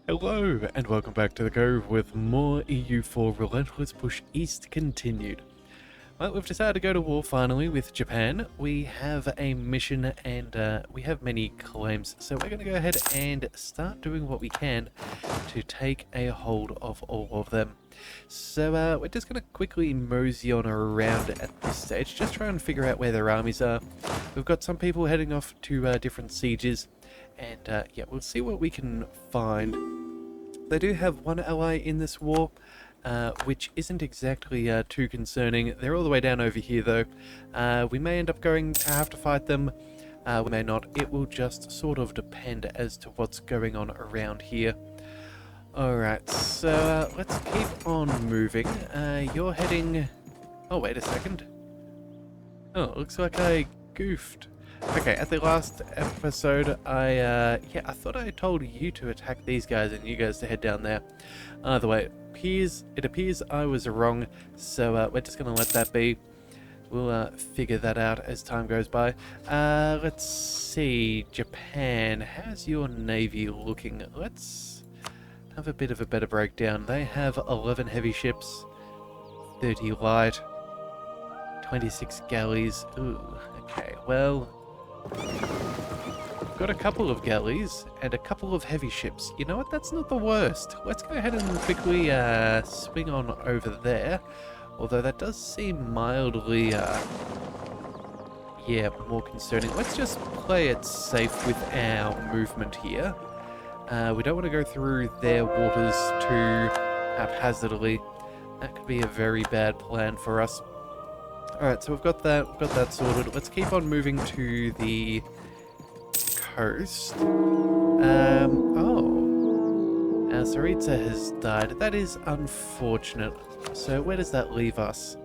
Hello, and welcome back to the Cove with more EU4 Relentless Push East continued. Well, we've decided to go to war finally with Japan. We have a mission and we have many claims, so we're going to go ahead and start doing what we can to take a hold of all of them. So we're just going to quickly mosey on around at this stage, just try and figure out where their armies are. We've got some people heading off to different sieges, and yeah, we'll see what we can find. They do have one ally in this war, which isn't exactly too concerning. They're all the way down over here though. We may end up going to have to fight them, we may not. It will just sort of depend as to what's going on around here. Alright, so let's keep on moving. You're heading... Oh, wait a second. Oh, it looks like I goofed. Okay, at the last episode, I thought I told you to attack these guys and you guys to head down there. Either way, it appears I was wrong, so we're just going to let that be. We'll figure that out as time goes by. Let's see, Japan, how's your navy looking? Let's have a bit of a better breakdown. They have 11 heavy ships, 30 light, 26 galleys. Ooh, okay, well... got a couple of galleys and a couple of heavy ships. You know what? That's not the worst. Let's go ahead and quickly swing on over there. Although that does seem mildly, yeah, more concerning. Let's just play it safe with our movement here. We don't want to go through their waters too haphazardly. That could be a very bad plan for us. Alright, so we've got that sorted. Let's keep on moving to the coast. Saritsa has died. That is unfortunate. So where does that leave us?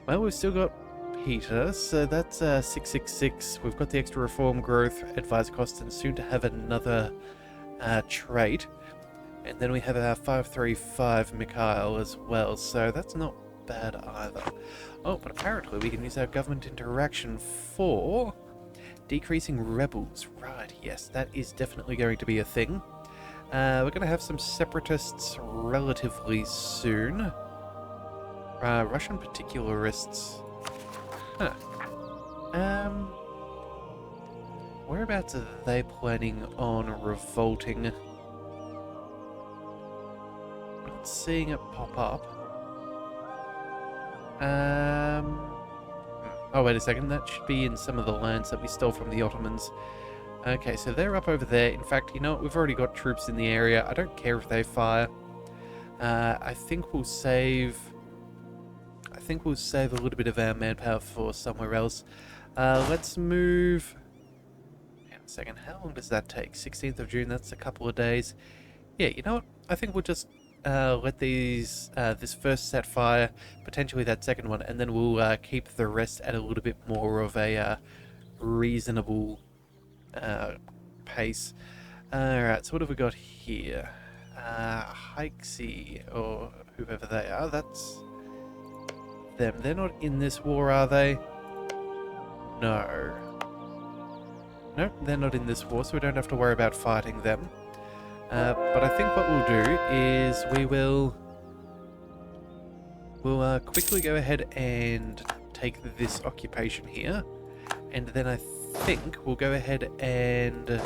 Well, we've still got Peter, so that's 666. We've got the extra reform growth, advisor cost, and soon to have another trait. And then we have our 535 Mikhail as well, so that's not bad either. Oh, but apparently we can use our government interaction for decreasing rebels. Right, yes, that is definitely going to be a thing. We're going to have some separatists relatively soon. Russian particularists. Huh. Whereabouts are they planning on revolting? Not seeing it pop up. Oh, wait a second. That should be in some of the lands that we stole from the Ottomans. Okay, so they're up over there. In fact, you know what? We've already got troops in the area. I don't care if they fire. I think we'll save a little bit of our manpower for somewhere else. Let's move... Hang on a second. How long does that take? 16th of June. That's a couple of days. Yeah, you know what? I think we'll just... let this first set fire, potentially that second one, and then we'll keep the rest at a little bit more of a reasonable pace. Alright, so what have we got here? Hikesy, or whoever they are, that's them. They're not in this war, are they? No. Nope, they're not in this war, so we don't have to worry about fighting them. But I think what we'll do is we'll quickly go ahead and take this occupation here, and then I think we'll go ahead and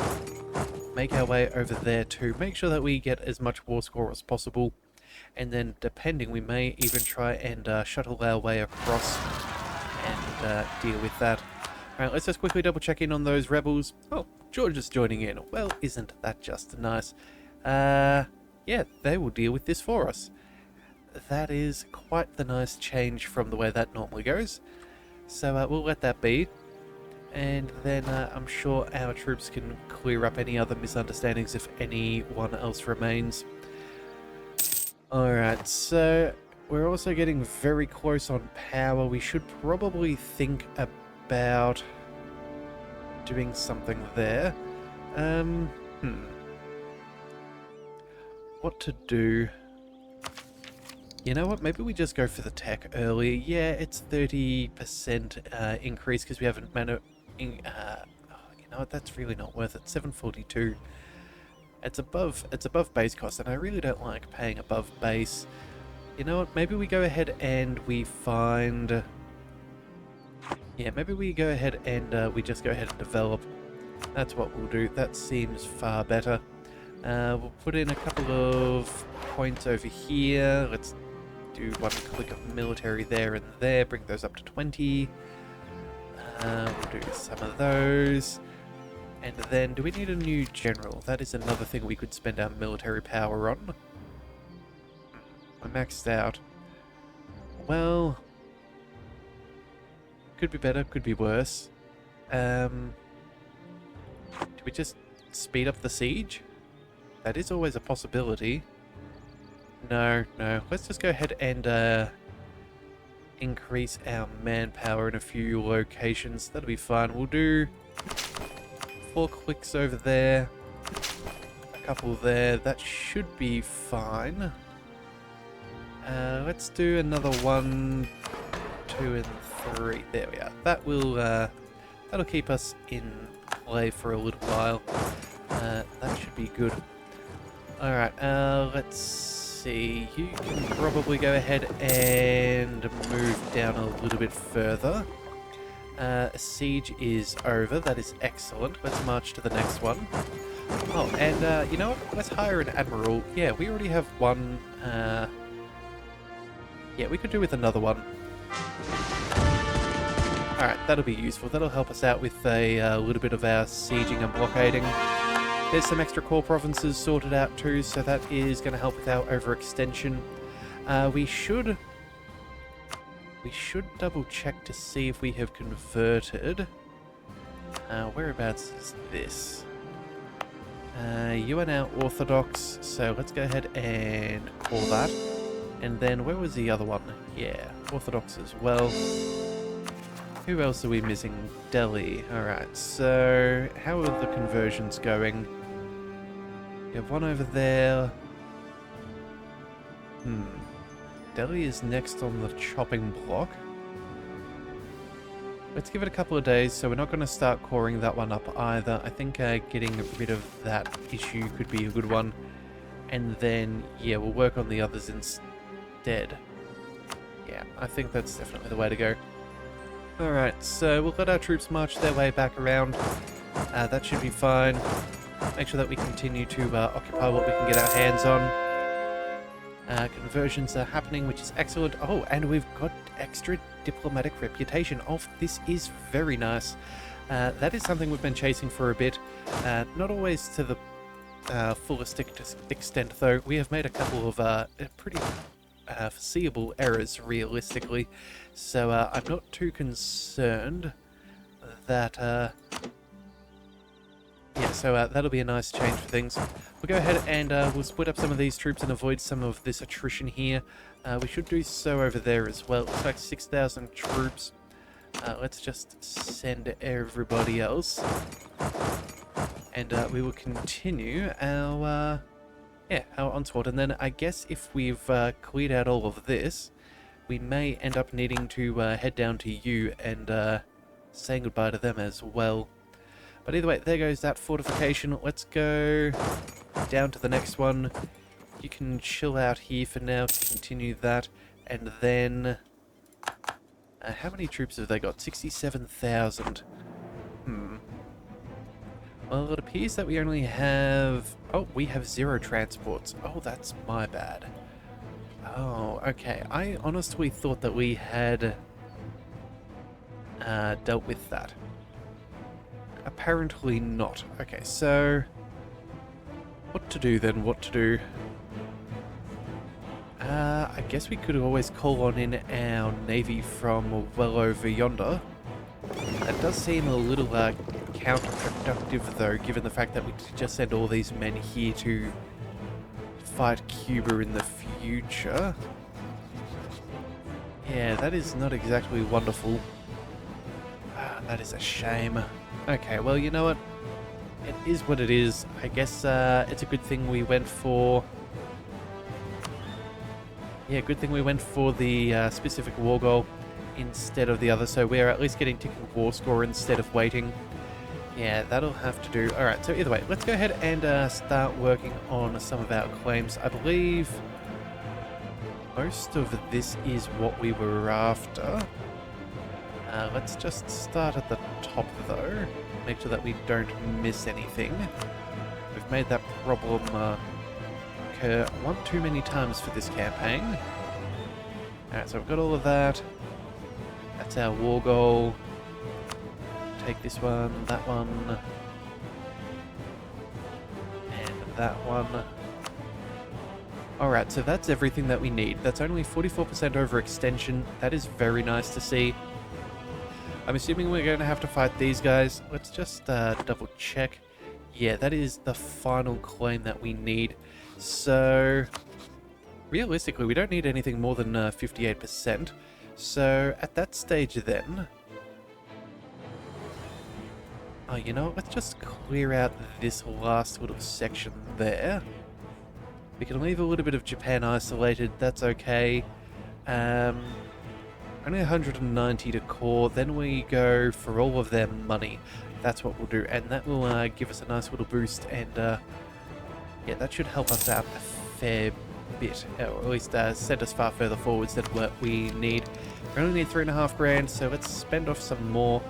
make our way over there too. Make sure that we get as much war score as possible, and then depending, we may even try and shuttle our way across and deal with that. Alright, let's just quickly double check in on those rebels. Oh, George is joining in. Well, isn't that just nice? Yeah, they will deal with this for us. That is quite the nice change from the way that normally goes. So we'll let that be. And then I'm sure our troops can clear up any other misunderstandings if anyone else remains. Alright, so we're also getting very close on power. We should probably think about doing something there. What to do? You know what? Maybe we just go for the tech early. Yeah, it's 30% increase because we haven't you know what? That's really not worth it. 742. It's above base cost, and I really don't like paying above base. You know what? Maybe we go ahead and we find. Yeah, maybe we go ahead and we just go ahead and develop. That's what we'll do. That seems far better. We'll put in a couple of points over here. Let's do one click of military there and there. Bring those up to 20. We'll do some of those. And then, do we need a new general? That is another thing we could spend our military power on. I'm maxed out. Well, could be better, could be worse. Do we just speed up the siege? That is always a possibility. No. Let's just go ahead and increase our manpower in a few locations. That'll be fine. We'll do 4 clicks over there. A couple there. That should be fine. Let's do another 1, 2, and 3. There we are. That will that'll keep us in play for a little while. That should be good. Alright, let's see. You can probably go ahead and move down a little bit further. Siege is over. That is excellent. Let's march to the next one. Oh, and you know what? Let's hire an admiral. Yeah, we already have one. Yeah, we could do with another one. Alright, that'll be useful. That'll help us out with a little bit of our sieging and blockading. There's some extra core provinces sorted out too, so that is going to help with our overextension. We should double check to see if we have converted. Whereabouts is this? You are now Orthodox, so let's go ahead and call that. And then where was the other one? Yeah, Orthodox as well. Who else are we missing? Delhi. Alright, so how are the conversions going? We have one over there. Delhi is next on the chopping block. Let's give it a couple of days, so we're not going to start coring that one up either. I think getting rid of that issue could be a good one. And then, yeah, we'll work on the others instead. Yeah, I think that's definitely the way to go. Alright, so we'll let our troops march their way back around. That should be fine. Make sure that we continue to occupy what we can get our hands on. Conversions are happening, which is excellent. Oh, and we've got extra diplomatic reputation. Oh, this is very nice. That is something we've been chasing for a bit. Not always to the fullest extent, though. We have made a couple of pretty foreseeable errors, realistically. So I'm not too concerned that... yeah, so that'll be a nice change for things. We'll go ahead and we'll split up some of these troops and avoid some of this attrition here. We should do so over there as well. Looks like 6,000 troops. Let's just send everybody else. And we will continue our onslaught. And then I guess if we've cleared out all of this, we may end up needing to head down to you and saying goodbye to them as well. But either way, there goes that fortification. Let's go down to the next one. You can chill out here for now to continue that. And then... how many troops have they got? 67,000. Well, it appears that we only have... Oh, we have 0 transports. Oh, that's my bad. Oh, okay. I honestly thought that we had dealt with that. Apparently not. Okay, so... what to do then? What to do? I guess we could always call on in our navy from well over yonder. That does seem a little counterproductive, though, given the fact that we just send all these men here to fight Cuba in the future. Yeah, that is not exactly wonderful. That is a shame. Okay, well, you know what? It is what it is. I guess it's a good thing we went for... yeah, good thing we went for the specific war goal instead of the other, so we're at least getting ticking war score instead of waiting. Yeah, that'll have to do. Alright, so either way, let's go ahead and start working on some of our claims. I believe most of this is what we were after. Let's just start at the top though. Make sure that we don't miss anything. We've made that problem occur one too many times for this campaign. Alright, so we've got all of that. That's our war goal. Take this one, that one, and that one. Alright, so that's everything that we need. That's only 44% overextension. That is very nice to see. I'm assuming we're going to have to fight these guys. Let's just double check. Yeah, that is the final claim that we need. So, realistically, we don't need anything more than 58%. So, at that stage then... Oh, you know what? Let's just clear out this last little section there. We can leave a little bit of Japan isolated. That's okay. Only 190 to core, then we go for all of their money. That's what we'll do, and that will give us a nice little boost, and yeah, that should help us out a fair bit, or at least send us far further forwards than what we need. We only need 3.5 grand, so let's spend off some more.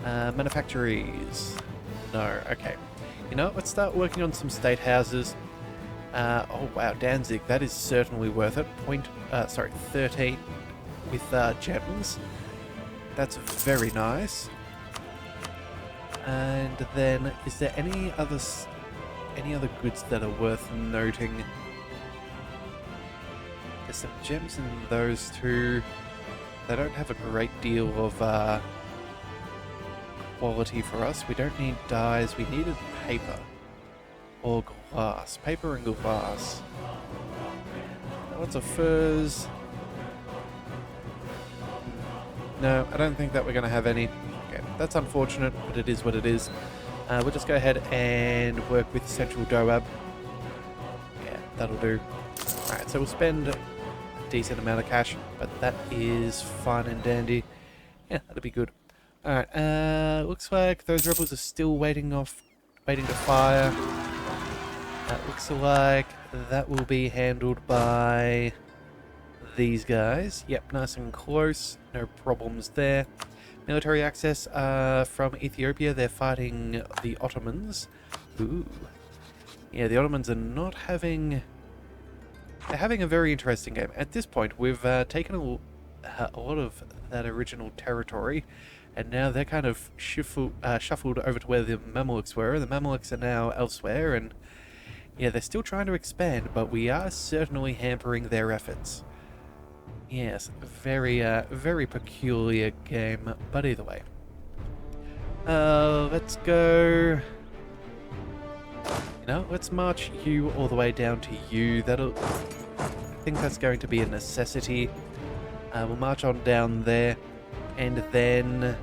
Manufactories. No, okay. You know what, let's start working on some state houses. Oh wow, Danzig, that is certainly worth it. 13 with gems. That's very nice. And then, is there any other goods that are worth noting? There's some gems in those two. They don't have a great deal of quality for us. We don't need dyes. We needed paper or glass. Paper and glass. Lots of furs. No, I don't think that we're going to have any. Okay, that's unfortunate, but it is what it is. We'll just go ahead and work with Central Doab. Yeah, that'll do. Alright, so we'll spend a decent amount of cash, but that is fine and dandy. Yeah, that'll be good. Alright, looks like those rebels are still waiting to fire. Looks like that will be handled by these guys. Yep, nice and close. No problems there. Military access from Ethiopia. They're fighting the Ottomans. Ooh. Yeah, the Ottomans are not having... They're having a very interesting game. At this point, we've taken a lot of that original territory, and now they're kind of shuffled over to where the Mamluks were. The Mamluks are now elsewhere, and yeah, they're still trying to expand, but we are certainly hampering their efforts. Yes, very peculiar game, but either way. Let's go... You know, let's march you all the way down to you. I think that's going to be a necessity. We'll march on down there, and then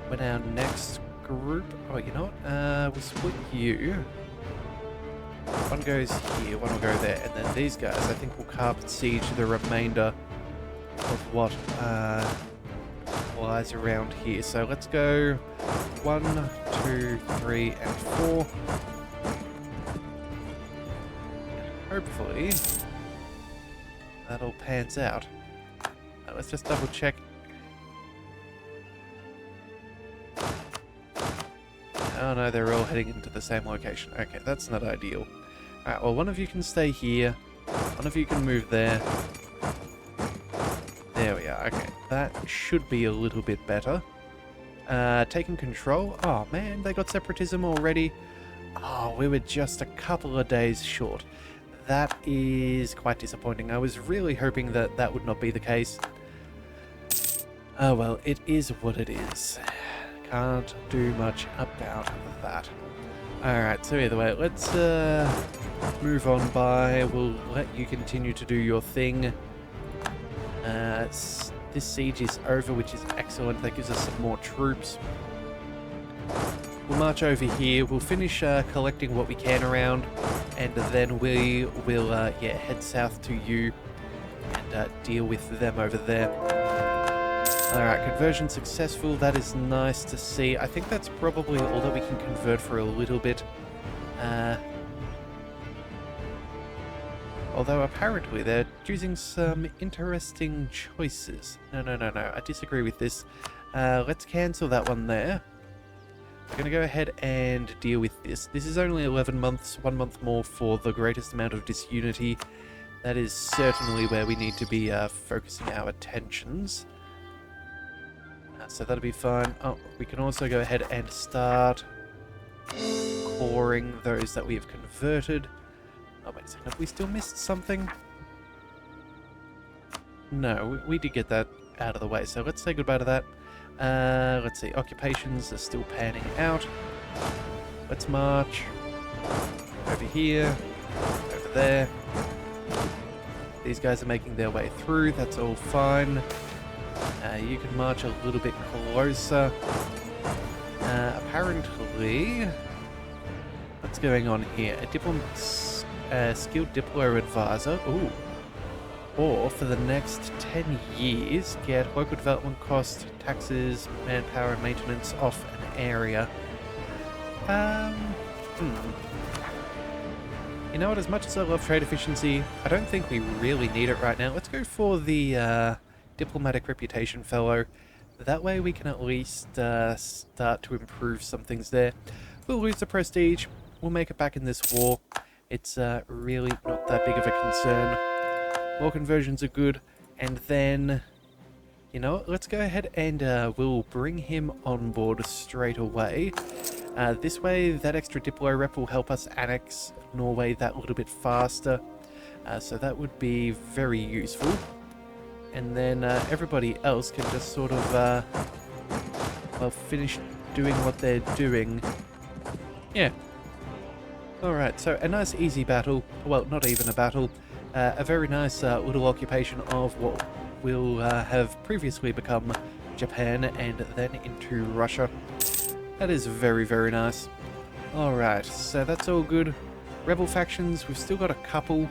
when our next group... Oh, you know what? We'll split you. One goes here, one will go there, and then these guys, I think, will carpet siege the remainder of what lies around here. So let's go 1, 2, 3, and 4. Hopefully, that all pans out. Let's just double check. Oh no, they're all heading into the same location. Okay, that's not ideal. Alright, well, one of you can stay here. One of you can move there. There we are. Okay, that should be a little bit better. Taking control. Oh man, they got separatism already. Oh, we were just a couple of days short. That is quite disappointing. I was really hoping that that would not be the case. Oh well, it is what it is. Can't do much about that. Alright, so either way, let's move on by. We'll let you continue to do your thing. This siege is over, which is excellent. That gives us some more troops. We'll march over here. We'll finish collecting what we can around, and then we will head south to you and deal with them over there. Alright, conversion successful. That is nice to see. I think that's probably all that we can convert for a little bit. Although apparently they're choosing some interesting choices. No. I disagree with this. Let's cancel that one there. We're going to go ahead and deal with this. This is only 11 months, 1 month more for the greatest amount of disunity. That is certainly where we need to be focusing our attentions. So that'll be fine. Oh, we can also go ahead and start coring those that we have converted. Oh, wait a second. Have we still missed something? No, we did get that out of the way. So let's say goodbye to that. Let's see. Occupations are still panning out. Let's march. Over here. Over there. These guys are making their way through. That's all fine. You can march a little bit closer. Apparently... What's going on here? A skilled Diplo advisor. Ooh. Or for the next 10 years, get local development cost, taxes, manpower, and maintenance off an area. You know what? As much as I love trade efficiency, I don't think we really need it right now. Let's go for the diplomatic reputation fellow. That way we can at least start to improve some things there. We'll lose the prestige. We'll make it back in this war. It's really not that big of a concern. More conversions are good. And then, you know what? Let's go ahead and we'll bring him on board straight away. This way, that extra Diplo rep will help us annex Norway that little bit faster. So that would be very useful. And then everybody else can just sort of, well, finish doing what they're doing. Yeah. Alright, so a nice easy battle. Well, not even a battle. A very nice little occupation of what will have previously become Japan and then into Russia. That is very, very nice. Alright, so that's all good. Rebel factions, we've still got a couple.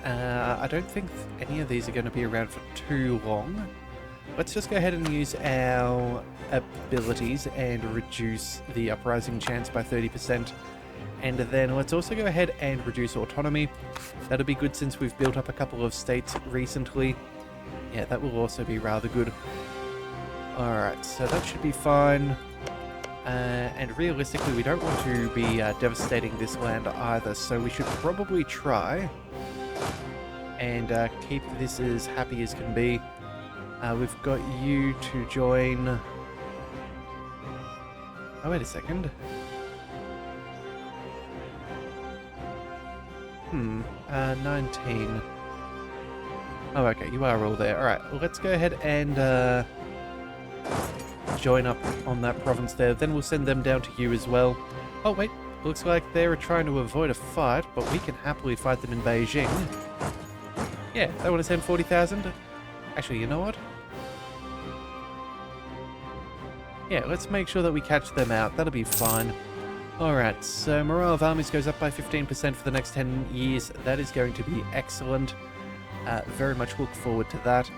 I don't think any of these are going to be around for too long. Let's just go ahead and use our abilities and reduce the uprising chance by 30%. And then let's also go ahead and reduce autonomy. That'll be good since we've built up a couple of states recently. Yeah, that will also be rather good. Alright, so that should be fine. And realistically, we don't want to be devastating this land either, so we should probably try and keep this as happy as can be. We've got you to join... Oh, wait a second. 19. Oh, okay, you are all there. Alright, well, let's go ahead and join up on that province there. Then we'll send them down to you as well. Oh, wait, looks like they're trying to avoid a fight, but we can happily fight them in Beijing. Yeah, they want to send 40,000? Actually, you know what? Yeah, let's make sure that we catch them out. That'll be fine. Alright, so morale of armies goes up by 15% for the next 10 years. That is going to be excellent. Very much look forward to that.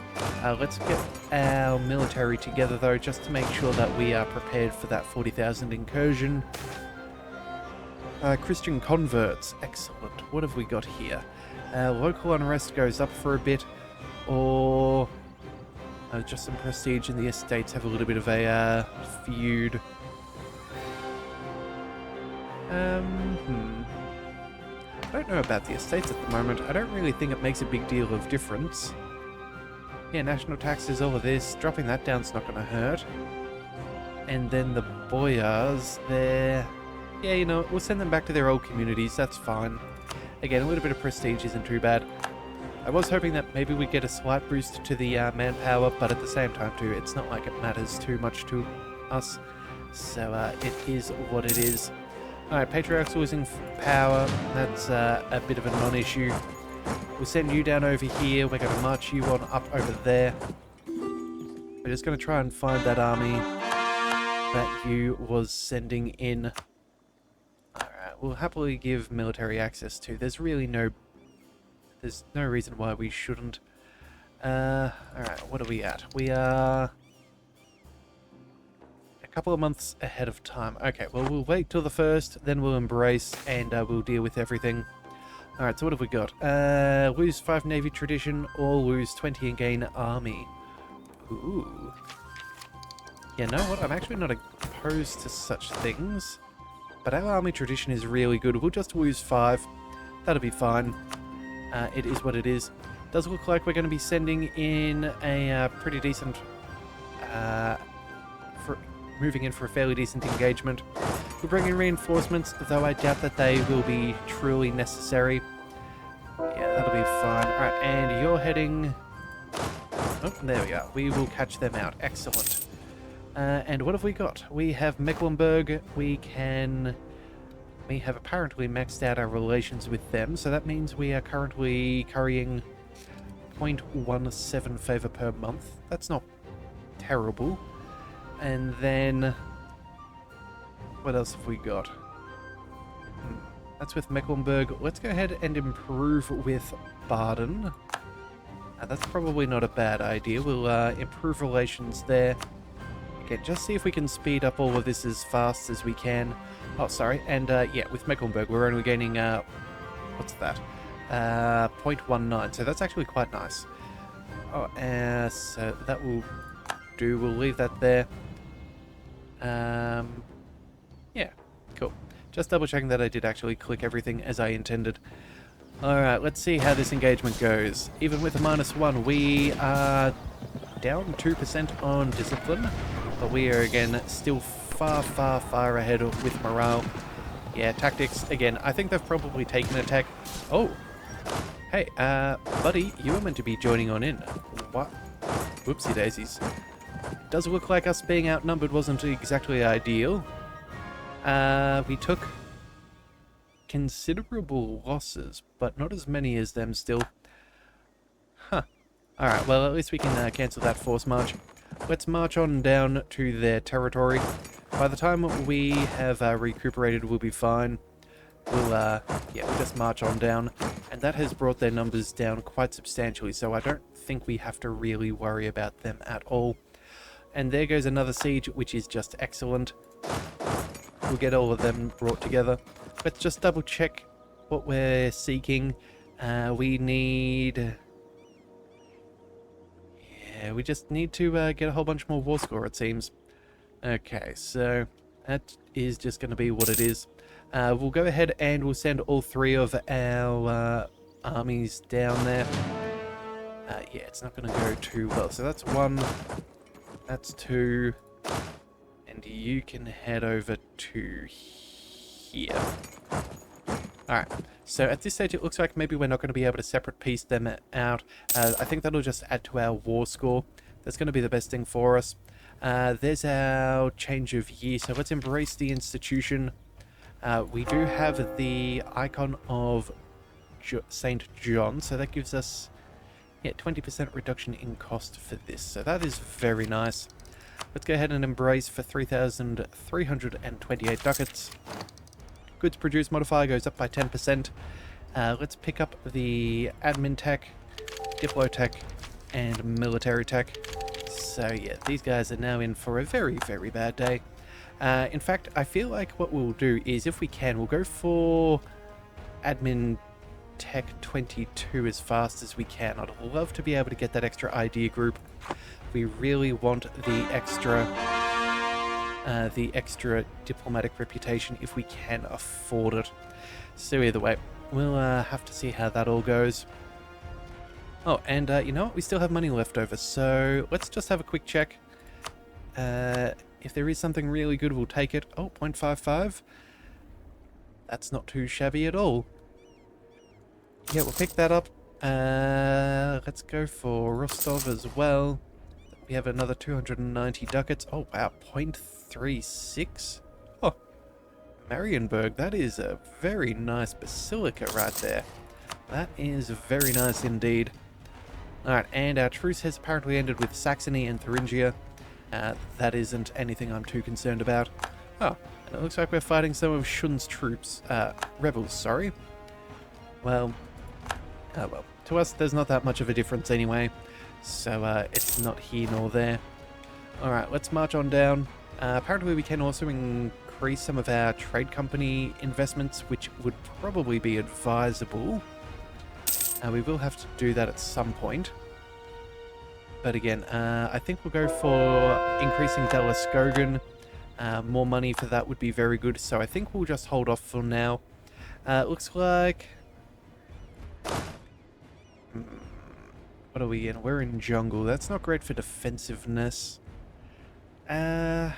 Let's get our military together, though, just to make sure that we are prepared for that 40,000 incursion. Christian converts. Excellent. What have we got here? Local unrest goes up for a bit, or just some prestige in the estates have a little bit of a feud. I don't know about the estates at the moment. I don't really think it makes a big deal of difference. Yeah, national taxes, all of this. Dropping that down's not going to hurt. And then the boyars, they're... Yeah, you know, we'll send them back to their old communities. That's fine. Again, a little bit of prestige isn't too bad. I was hoping that maybe we'd get a slight boost to the manpower, but at the same time, too, it's not like it matters too much to us. So, it is what it is. Alright, Patriarch's losing power. That's a bit of a non-issue. We'll send you down over here. We're going to march you on up over there. We're just going to try and find that army that you was sending in. Alright, we'll happily give military access to. There's really no reason why we shouldn't. Alright, what are we at? We are a couple of months ahead of time. Okay, well, we'll wait till the 1st, then we'll embrace, and we'll deal with everything. Alright, so what have we got? Lose 5 Navy tradition, or lose 20 and gain army. Ooh. Yeah, know what? I'm actually not opposed to such things. But our army tradition is really good. We'll just lose 5. That'll be fine. It is what it is. Does look like we're going to be sending in a pretty decent... moving in for a fairly decent engagement. We'll bring in reinforcements, though I doubt that they will be truly necessary. Yeah, that'll be fine. Alright, and you're heading... Oh, there we are. We will catch them out. Excellent. And what have we got? We have Mecklenburg. We have apparently maxed out our relations with them, so that means we are currently currying 0.17 favor per month. That's not terrible. And then... what else have we got? That's with Mecklenburg. Let's go ahead and improve with Baden. That's probably not a bad idea. We'll improve relations there. Okay, just see if we can speed up all of this as fast as we can. Oh, sorry. And yeah, with Mecklenburg, we're only gaining... what's that? 0.19. So that's actually quite nice. Oh, so that will do. We'll leave that there. Yeah, cool. Just double checking that I did actually click everything as I intended. Alright, let's see how this engagement goes. Even with a -1, we are down 2% on discipline, but we are again still far ahead with morale. Yeah, tactics, again, I think they've probably taken attack. Oh! Hey, buddy, you were meant to be joining on in. What? Whoopsie daisies. Does look like us being outnumbered wasn't exactly ideal. We took considerable losses, but not as many as them still. Huh. Alright, well, at least we can cancel that force march. Let's march on down to their territory. By the time we have recuperated, we'll be fine. We'll just march on down. And that has brought their numbers down quite substantially, so I don't think we have to really worry about them at all. And there goes another siege, which is just excellent. We'll get all of them brought together. Let's just double check what we're seeking. We need... yeah, we just need to get a whole bunch more war score, it seems. Okay, so that is just going to be what it is. We'll go ahead and we'll send all 3 of our armies down there. Yeah, it's not going to go too well. So that's 1, that's 2, and you can head over to here. Alright, so at this stage it looks like maybe we're not going to be able to separate piece them out. I think that'll just add to our war score. That's going to be the best thing for us. There's our change of year, so let's embrace the institution. We do have the icon of St. John, so that gives us 20% reduction in cost for this, so that is very nice. Let's go ahead and embrace for 3,328 ducats. Goods produced modifier goes up by 10%. Let's pick up the admin tech, diplo tech, and military tech. So yeah, these guys are now in for a very bad day. In fact, I feel like what we'll do is, if we can, we'll go for admin tech 22 as fast as we can. I'd love to be able to get that extra idea group. We really want the extra diplomatic reputation if we can afford it. So either way, we'll have to see how that all goes. Oh, and you know what? We still have money left over, so let's just have a quick check. If there is something really good, we'll take it. Oh, 0.55. That's not too shabby at all. Yeah, we'll pick that up. Let's go for Rostov as well. We have another 290 ducats. Oh, wow, 0.36. Oh, Marienburg, that is a very nice basilica right there. That is very nice indeed. Alright, and our truce has apparently ended with Saxony and Thuringia. That isn't anything I'm too concerned about. Oh, and it looks like we're fighting some of Shun's troops. Rebels, sorry. Well, to us there's not that much of a difference anyway. So it's not here nor there. Alright, let's march on down. Apparently we can also increase some of our trade company investments, which would probably be advisable. We will have to do that at some point. But again, I think we'll go for increasing Delaskogan. More money for that would be very good, so I think we'll just hold off for now. It looks like... What are we in? We're in jungle. That's not great for defensiveness. You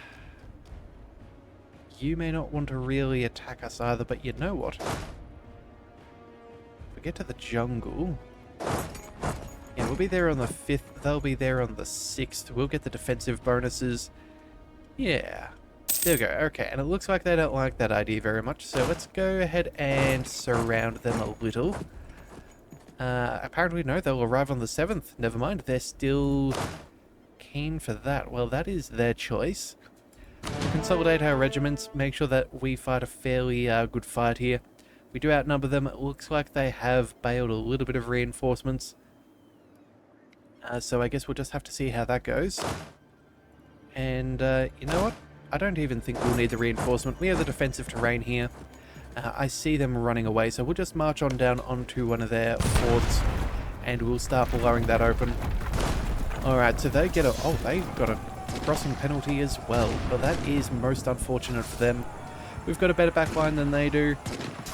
may not want to really attack us either, but you know what? If we get to the jungle... Yeah, we'll be there on the 5th. They'll be there on the 6th. We'll get the defensive bonuses. Yeah. There we go. Okay, and it looks like they don't like that idea very much, so let's go ahead and surround them a little. Apparently, no, they'll arrive on the 7th. Never mind, they're still keen for that. Well, that is their choice. We'll consolidate our regiments, make sure that we fight a fairly good fight here. We do outnumber them. It looks like they have bailed a little bit of reinforcements. So I guess we'll just have to see how that goes. And you know what? I don't even think we'll need the reinforcement. We have the defensive terrain here. I see them running away, so we'll just march on down onto one of their forts and we'll start blowing that open. Alright, so they get a... Oh, they've got a crossing penalty as well. Well, that is most unfortunate for them. We've got a better backline than they do.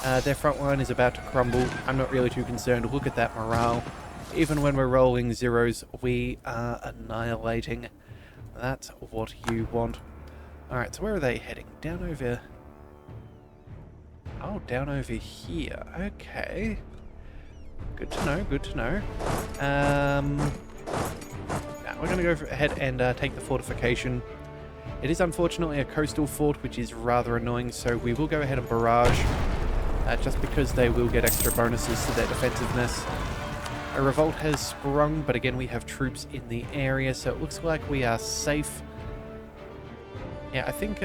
Their front line is about to crumble. I'm not really too concerned. Look at that morale. Even when we're rolling zeros, we are annihilating. That's what you want. Alright, so where are they heading? Down over... Oh, down over here. Okay. Good to know, good to know. Now we're going to go ahead and take the fortification. It is unfortunately a coastal fort, which is rather annoying, so we will go ahead and barrage. Just because they will get extra bonuses to their defensiveness. A revolt has sprung, but again we have troops in the area, so it looks like we are safe. Yeah, I think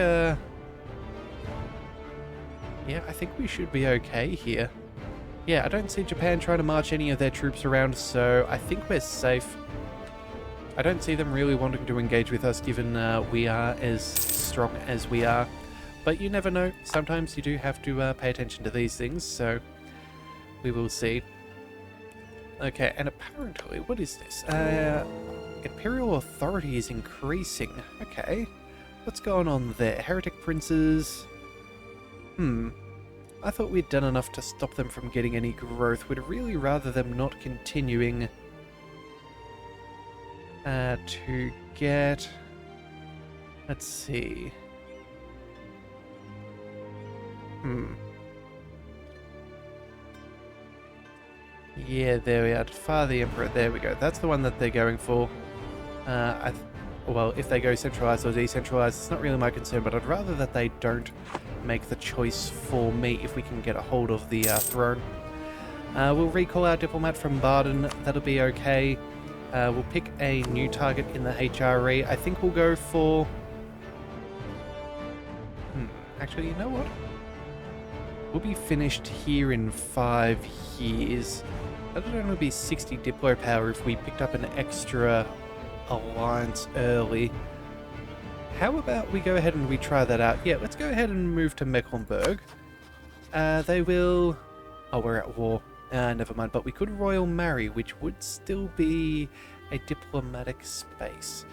we should be okay here. Yeah, I don't see Japan trying to march any of their troops around, so I think we're safe. I don't see them really wanting to engage with us, given we are as strong as we are. But you never know. Sometimes you do have to pay attention to these things, so we will see. Okay, and apparently, what is this? Imperial authority is increasing. Okay, what's going on there? Heretic princes... I thought we'd done enough to stop them from getting any growth. We'd really rather them not continuing to get... Let's see... Yeah, there we are. Defy the Emperor. There we go. That's the one that they're going for. Well, if they go centralized or decentralized, it's not really my concern, but I'd rather that they don't make the choice for me if we can get a hold of the throne. We'll recall our diplomat from Baden. That'll be okay. We'll pick a new target in the HRE. I think we'll go for... Actually, you know what? We'll be finished here in 5 years. That would only be 60 Diplo power if we picked up an extra alliance early. How about we go ahead and we try that out? Yeah, let's go ahead and move to Mecklenburg. They will... Oh, we're at war. Never mind, but we could royal marry, which would still be a diplomatic space.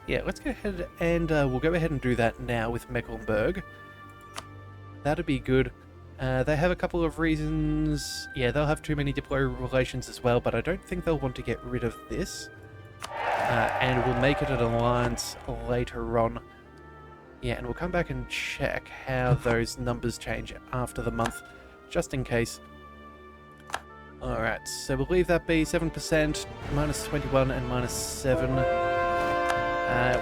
Yeah, let's go ahead and we'll go ahead and do that now with Mecklenburg. That'd be good. They have a couple of reasons. Yeah, they'll have too many Diplo relations as well, but I don't think they'll want to get rid of this. And we'll make it an alliance later on. Yeah, and we'll come back and check how those numbers change after the month, just in case. Alright, so we'll leave that be 7%, minus 21 and minus 7.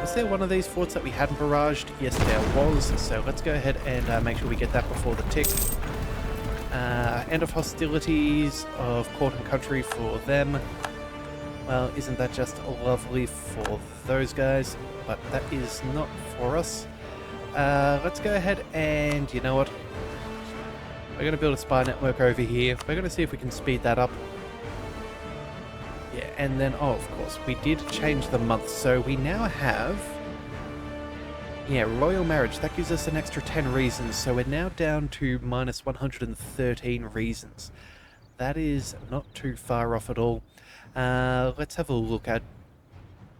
Was there one of these forts that we hadn't barraged? Yes, there was, so let's go ahead and make sure we get that before the tick. End of hostilities of court and country for them. Well, isn't that just lovely for those guys? But that is not for us. Let's go ahead and, you know what? We're going to build a spy network over here. We're going to see if we can speed that up. Yeah, and then, oh, of course, we did change the month, so we now have... Yeah, royal marriage, that gives us an extra 10 reasons, so we're now down to minus 113 reasons. That is not too far off at all. Let's have a look at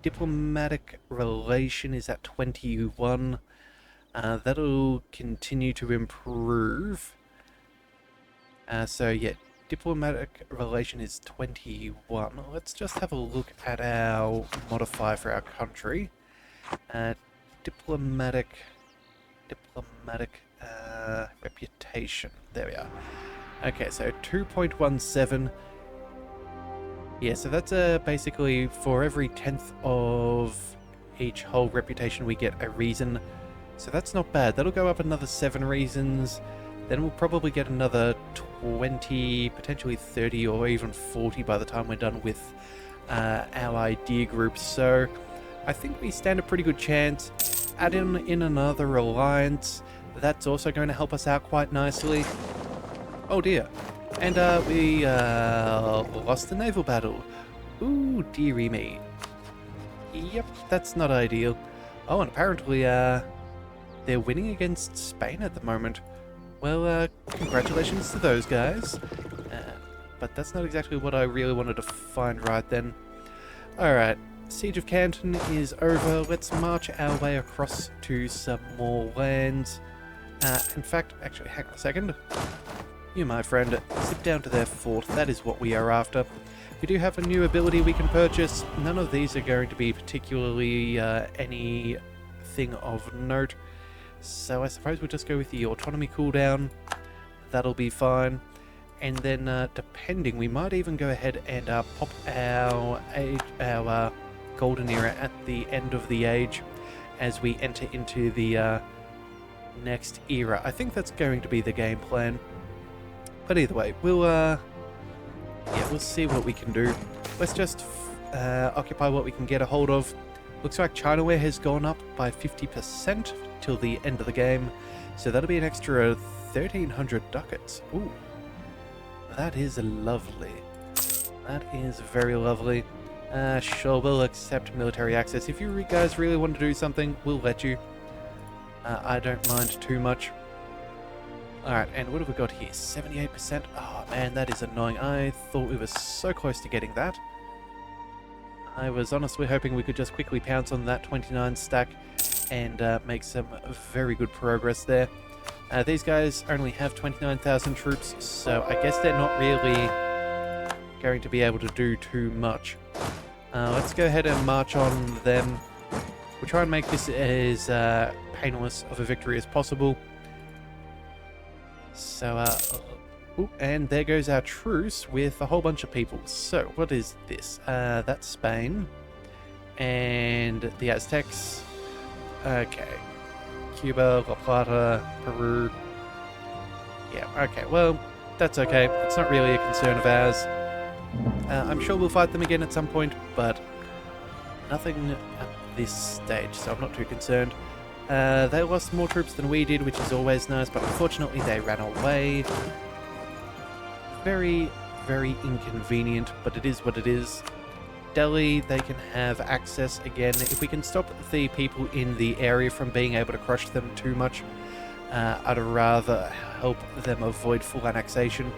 diplomatic relation is at 21. That'll continue to improve. So yeah, diplomatic relation is 21. Let's just have a look at our modifier for our country. Diplomatic reputation. There we are. Okay, so 2.17. Yeah, so that's basically for every 10th of each whole reputation we get a reason. So that's not bad. That'll go up another 7 reasons. Then we'll probably get another 20, potentially 30 or even 40 by the time we're done with our idea group. So I think we stand a pretty good chance. Add in another alliance. That's also going to help us out quite nicely. Oh dear. And we lost the naval battle. Ooh, dearie me. Yep, that's not ideal. Oh, and apparently they're winning against Spain at the moment. Well, congratulations to those guys. But that's not exactly what I really wanted to find right then. Alright, Siege of Canton is over. Let's march our way across to some more lands. In fact, actually, hang on a second. You, my friend, zip down to their fort. That is what we are after. We do have a new ability we can purchase. None of these are going to be particularly anything of note. So I suppose we'll just go with the autonomy cooldown. That'll be fine. And then, depending, we might even go ahead and pop our golden era at the end of the age as we enter into the next era. I think that's going to be the game plan. But either way, we'll see what we can do. Let's just occupy what we can get a hold of. Looks like Chinaware has gone up by 50% till the end of the game, so that'll be an extra 1,300 ducats. Ooh, that is lovely. That is very lovely. Sure, we'll accept military access. If you guys really want to do something, we'll let you. I don't mind too much. Alright, and what have we got here? 78%? Oh man, that is annoying. I thought we were so close to getting that. I was honestly hoping we could just quickly pounce on that 29 stack and make some very good progress there. These guys only have 29,000 troops, so I guess they're not really going to be able to do too much. Let's go ahead and march on them. We'll try and make this as painless of a victory as possible. So, ooh, and there goes our truce with a whole bunch of people. So, what is this? That's Spain. And the Aztecs. Okay. Cuba, La Plata, Peru. Yeah, okay, well, that's okay. It's not really a concern of ours. I'm sure we'll fight them again at some point, but nothing at this stage, so I'm not too concerned. They lost more troops than we did, which is always nice, but unfortunately they ran away. Very, very inconvenient, but it is what it is. Delhi, they can have access again. If we can stop the people in the area from being able to crush them too much, I'd rather help them avoid full annexation.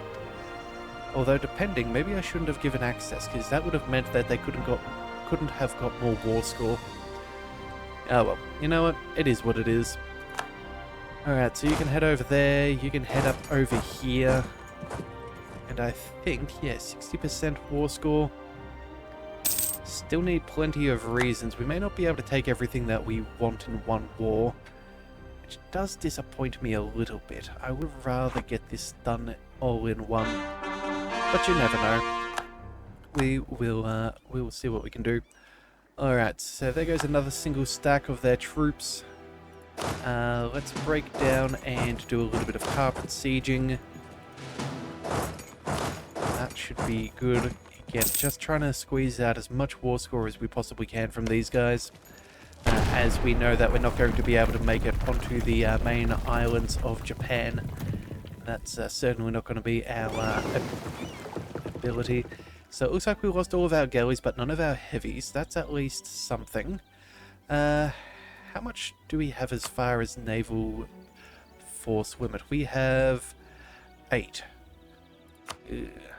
Although, depending, maybe I shouldn't have given access, because that would have meant that they couldn't have got more war score. Oh well, you know what? It is what it is. Alright, so you can head over there, you can head up over here. And I think, yeah, 60% war score. Still need plenty of reasons. We may not be able to take everything that we want in one war, which does disappoint me a little bit. I would rather get this done all in one. But you never know. We will see what we can do. Alright, so there goes another single stack of their troops. Let's break down and do a little bit of carpet sieging. That should be good. Again, just trying to squeeze out as much war score as we possibly can from these guys. As we know that we're not going to be able to make it onto the main islands of Japan. That's certainly not going to be our ability. So it looks like we lost all of our galleys, but none of our heavies. That's at least something. How much do we have as far as naval force limit? We have 8.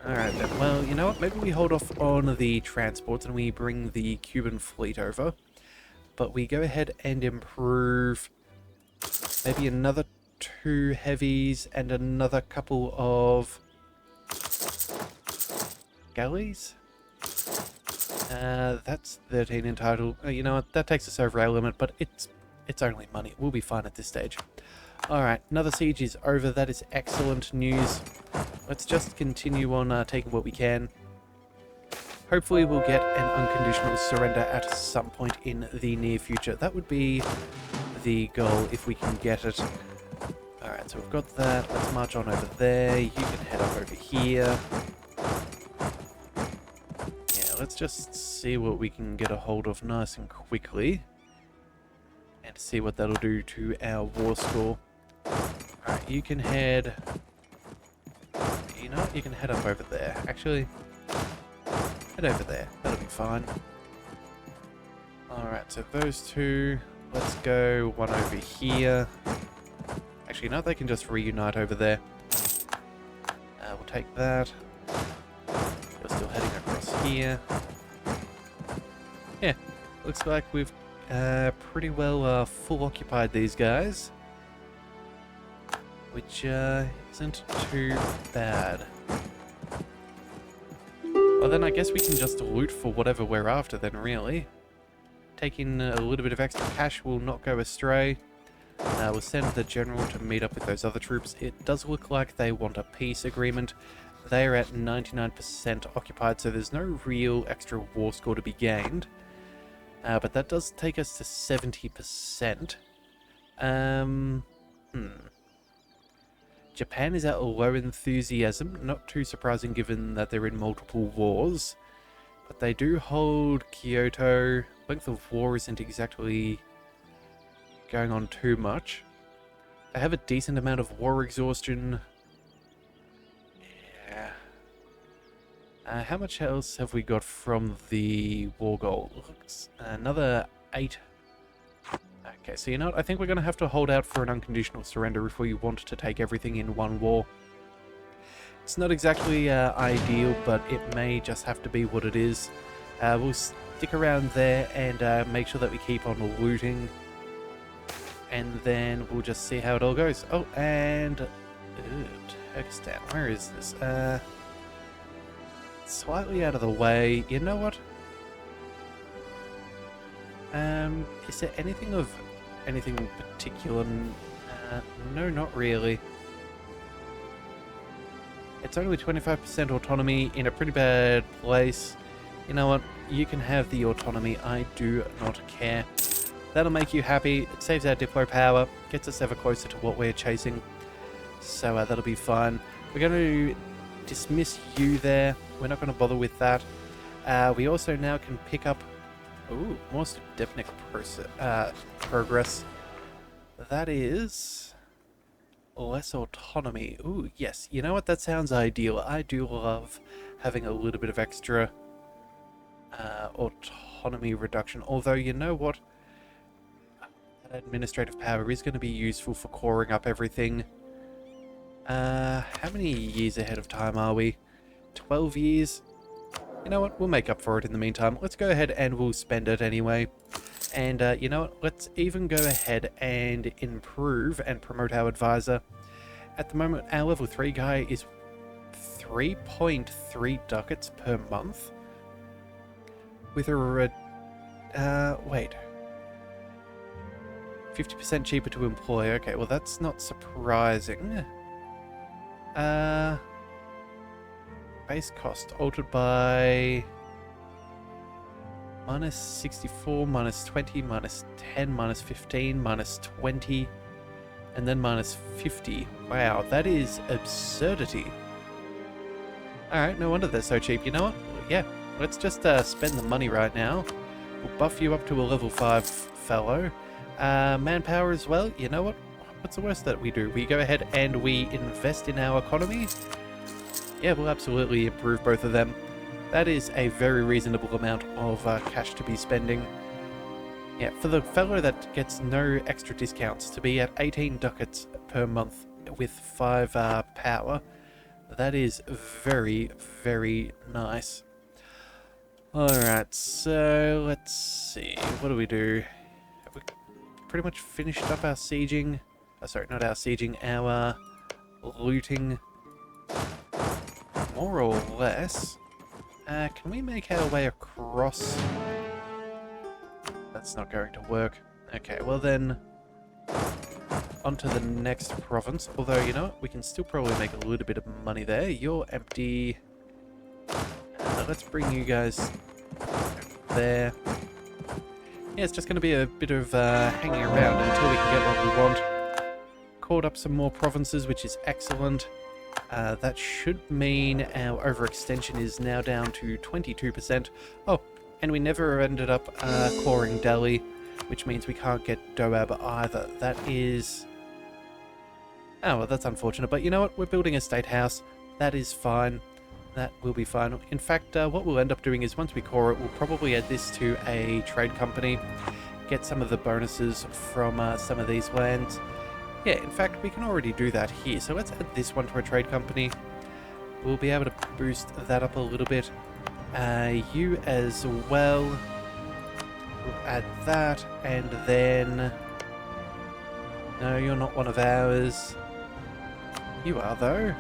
Alright then, well, you know what? Maybe we hold off on the transports and we bring the Cuban fleet over. But we go ahead and improve maybe another 2 heavies and another couple of galleys. That's 13 in total. You know what? That takes us over our limit, but it's only money. We'll be fine at this stage. Alright, another siege is over. That is excellent news. Let's just continue on taking what we can. Hopefully we'll get an unconditional surrender at some point in the near future. That would be the goal if we can get it. Alright, so we've got that. Let's march on over there. You can head up over here. Yeah, let's just see what we can get a hold of nice and quickly. And see what that'll do to our war score. Alright, you can head... You know what? You can head up over there. Actually, head over there. That'll be fine. Alright, so those 2. Let's go one over here. Actually, no, they can just reunite over there. We'll take that. We're still heading across here. Yeah, looks like we've pretty well full occupied these guys. Which isn't too bad. Well then I guess we can just loot for whatever we're after then, really. Taking a little bit of extra cash will not go astray. We'll send the general to meet up with those other troops. It does look like they want a peace agreement. They are at 99% occupied, so there's no real extra war score to be gained. But that does take us to 70%. Japan is at low enthusiasm, not too surprising given that they're in multiple wars. But they do hold Kyoto. Length of war isn't exactly going on too much. They have a decent amount of war exhaustion. Yeah. How much else have we got from the war goal? Looks another 8. Okay, so you know what? I think we're going to have to hold out for an unconditional surrender if we want to take everything in one war. It's not exactly ideal, but it may just have to be what it is. We'll stick around there and make sure that we keep on looting. And then we'll just see how it all goes. Oh, and... Turkestan, where is this? Slightly out of the way. You know what? Is there anything particular? No, not really. It's only 25% autonomy in a pretty bad place. You know what? You can have the autonomy. I do not care. That'll make you happy. It saves our diplo power, gets us ever closer to what we're chasing. So that'll be fine. We're going to dismiss you there. We're not going to bother with that. We also now can pick up... Ooh, more definite progress. That is... less autonomy. Ooh, yes. You know what? That sounds ideal. I do love having a little bit of extra autonomy reduction. Although, you know what? That administrative power is going to be useful for coring up everything. How many years ahead of time are we? 12 years? You know what? We'll make up for it in the meantime. Let's go ahead and we'll spend it anyway. And you know what? Let's even go ahead and improve and promote our advisor. At the moment, our level 3 guy is 3.3 ducats per month. With a... wait. 50% cheaper to employ. Okay, well that's not surprising. Base cost altered by... minus 64, minus 20, minus 10, minus 15, minus 20, and then minus 50. Wow, that is absurdity. Alright, no wonder they're so cheap. You know what? Yeah, let's just spend the money right now. We'll buff you up to a level 5 fellow. Manpower as well. You know what? What's the worst that we do? We go ahead and we invest in our economy. Yeah, we'll absolutely improve both of them. That is a very reasonable amount of cash to be spending. Yeah, for the fellow that gets no extra discounts, to be at 18 ducats per month with 5 power, that is very, very nice. Alright, so let's see, what do we do? Have we pretty much finished up our sieging? Sorry, not our sieging, our looting, more or less. Can we make our way across? That's not going to work. Okay, well then, on to the next province. Although, you know what, we can still probably make a little bit of money there. You're empty. Let's bring you guys there. Yeah, it's just going to be a bit of hanging around until we can get what we want. Called up some more provinces, which is excellent. That should mean our overextension is now down to 22%. Oh, and we never ended up coring Delhi, which means we can't get Doab either. That is... Oh, well, that's unfortunate. But you know what? We're building a state house. That is fine. That will be fine. In fact, what we'll end up doing is once we core it, we'll probably add this to a trade company, get some of the bonuses from some of these lands. Yeah, in fact, we can already do that here. So let's add this one to a trade company. We'll be able to boost that up a little bit. You as well. We'll add that, and then... No, you're not one of ours. You are, though.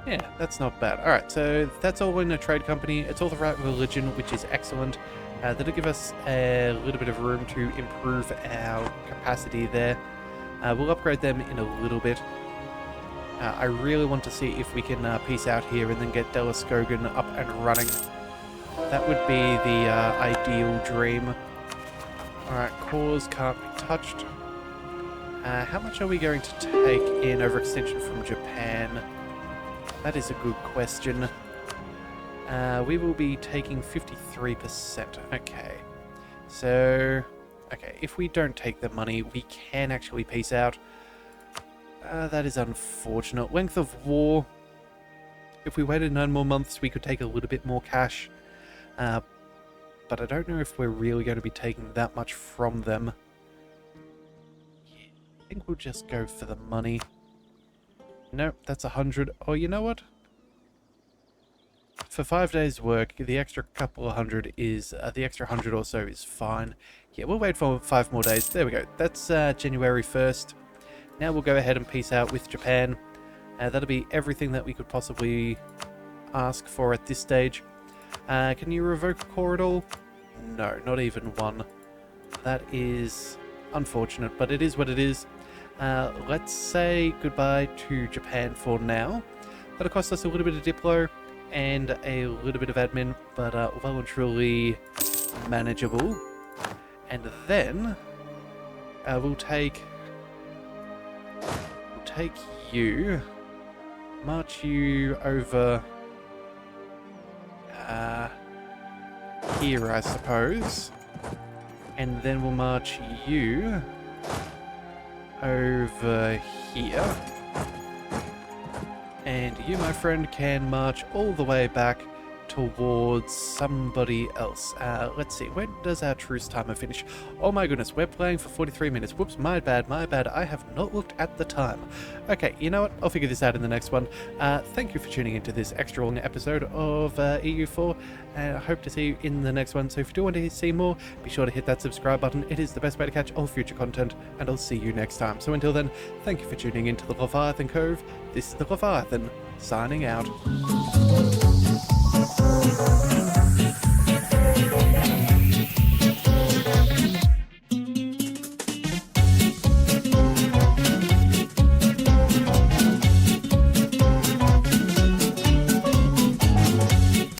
Yeah, that's not bad. Alright, so that's all in a trade company. It's all the right religion, which is excellent. That'll give us a little bit of room to improve our capacity there. We'll upgrade them in a little bit. I really want to see if we can peace out here and then get Delaskogan up and running. That would be the ideal dream. Alright, cores can't be touched. How much are we going to take in overextension from Japan? That is a good question. We will be taking 53%. Okay. So, okay, if we don't take the money, we can actually peace out. That is unfortunate. Length of war. If we waited 9 more months, we could take a little bit more cash. But I don't know if we're really going to be taking that much from them. I think we'll just go for the money. Nope, that's 100. Oh, you know what? For 5 days work, the extra couple of hundred is, the extra 100 or so is fine. Yeah, we'll wait for 5 more days. There we go. That's January 1st. Now we'll go ahead and peace out with Japan. That'll be everything that we could possibly ask for at this stage. Can you revoke a core at all? No, not even one. That is unfortunate, but it is what it is. Let's say goodbye to Japan for now. That'll cost us a little bit of Diplo and a little bit of admin, but well and truly manageable. And then we'll take you, march you over here, I suppose, and then we'll march you over here, and you, my friend, can march all the way back towards somebody else. Let's see, when does our truce timer finish? Oh my goodness, we're playing for 43 minutes. Whoops, my bad, I have not looked at the time. Okay, you know what, I'll figure this out in the next one. Thank you for tuning into this extra long episode of EU4, and I hope to see you in the next one. So if you do want to see more, be sure to hit that subscribe button. It is the best way to catch all future content, and I'll see you next time. So until then, thank you for tuning into the Leviathan Cove. This is the Leviathan, signing out.